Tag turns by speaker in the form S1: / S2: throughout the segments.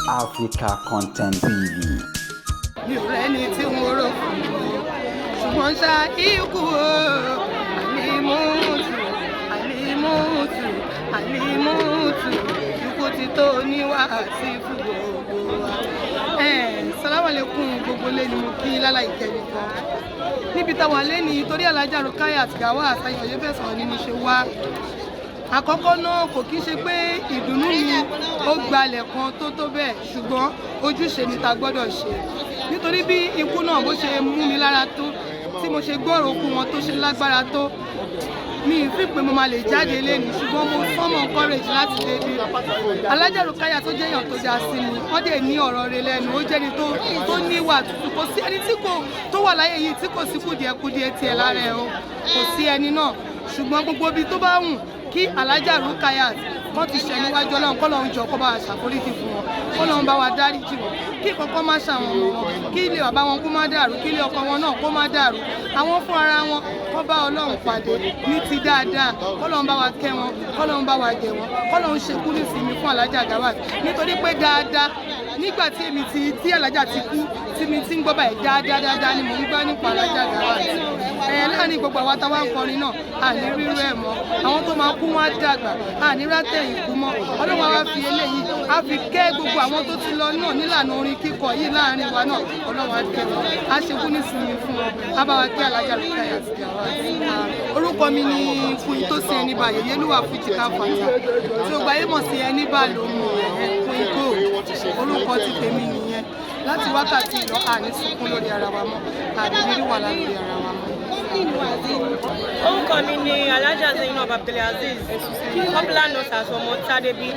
S1: Africa Content TV.
S2: Mi ò rẹ́ni tí mo rò fún mi, ṣùgbọ́n ṣá ikú o, àlímútù, ikú ti tó níwàásí fún gbogbo wa. Salamu alaikum gbogbo lé ni mo kí lálá ìkẹyìn kan. Níbi táwọn alẹ́ ni torí Alhaja Rukayat Gawat Ayọ̀yẹ́ fẹ́ sọ̀rọ̀ nínú ṣe wá. Àkọ́kọ́ náà kò kí ṣe pé ìdùnnú mi ó gbalẹ̀ kan tó bẹ́ẹ̀, ṣùgbọ́n ojúṣe ni ta gbọ́dọ̀ ṣe. Nítorí bí ikú náà bó ṣe mú mi lára tó, tí mo ṣe gbọ́rọ̀ okú wọn tó ṣe lágbára tó, mi ì fi pé mo máa lè jáde lẹ́nu, ṣùgbọ́n mo fọ́mọ̀ courage láti débi. Alhaja Rukayat tó jẹ́yàn tó dá sí mi, wọ́n dẹ̀ ní ọ̀rọ̀ rẹ̀ lẹ́nu, ó jẹ́ni tó níwà tútù. Kò sí ẹni tó wà láyé yìí tí kò sí kùdìẹ̀kudiẹ tiẹ̀ lára ẹ̀ o, kò sí ẹni náà. Ṣùgbọ́n gbogbo ibi tó bá wù kí Alhaja Rukayat wọ́n ti ṣẹ̀ níwájú Ọlọ́run, k'Ọlọ́run jọ kó bá wa ṣàforíjì fún wọn, k'Ọlọ́run bá wa dáríjì wọn, kí ìkọ̀kọ̀ má ṣàwọn ọmọ wọn, kí ilé bàbá wọn kó má dàrú, kí ilé ọkọ wọn náà kó má dàrú. Àwọn fún ara wọn kó bá Ọlọ́run pàdé ní ti dáadáa, k'Ọlọ́run bá wa kẹ́ wọn, k'Ọlọ́run bá wa gẹ̀ wọn, k'Ọlọ́run ṣe kú nísìnyí fún Alhaja Gawat. Nítorí pé dáadáa nígbà tí èmi tí Alhaja ti kú, tí mi ti ń gbọ́ báyìí dáadáa ni mò ń gbọ́ nípa Alhaja Gawat. Láàrin gbogbo àwa táwa ń kọrin náà, àní rírú ẹ̀ mọ́. Àwọn tó máa kú wọn á dàgbà, àní rátẹ̀yìn kú mọ́. Ọlọ́run wa fi eléyìí, á fi kẹ́ gbogbo àwọn tó ti lọ náà nílànà orin kíkọ yìí láàrin wa náà. Ọlọ́run á kẹ́ wọn, á ṣe kú nísìnyí fún wọn, á bá wa kí Alhaja Rukayat Gawat. Orúkọ mi ni Queen Tosin Ẹníbà, Yèyélúwà Fuji Káfàtà. Tí o gba ayé mọ̀ sí Ẹníbà ló mú Queen Gold. Orúkọ ti tèmi nìyẹn. Láti wákàtí ìlọ àní sunkún lórí ara wa mọ́, àní rírí wàhálà lórí ara wa mọ́.
S3: Orúkọ mi ni Alhaja Zainab Abdulaziz, popular known as Ọmọ Tádébí.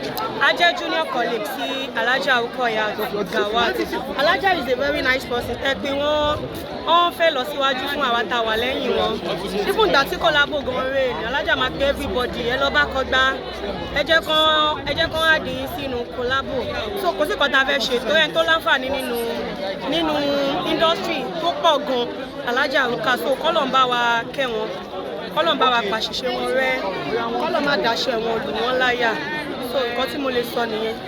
S3: A jẹ́ junior colleague sí Alhaja Rukayat Gawat. Alhaja is a very nice person. Ẹ pé wọ́n fẹ́ lọ síwájú fún àwa tá a wà lẹ́yìn wọn. Even ìgbà tí collabo gan rè ní Alhaja máa pé everybody ẹ lọ bá kọgbá, ẹ jẹ́ kán àdì sínú collabo. So kò sí kan tá a fẹ́ ṣe tó ẹni tó láǹfààní nínú industry tó pọ̀ gan Alhaja Rukayat. So k'Ọlọ́run bá wa kẹ́ wọn, k'Ọlọ́run bá wa pàṣìṣe wọn rẹ́, k'Ọlọ́run má dáṣẹ́ wọn lù wọ́n láyà. So nǹkan tí mo lè sọ nìyẹn.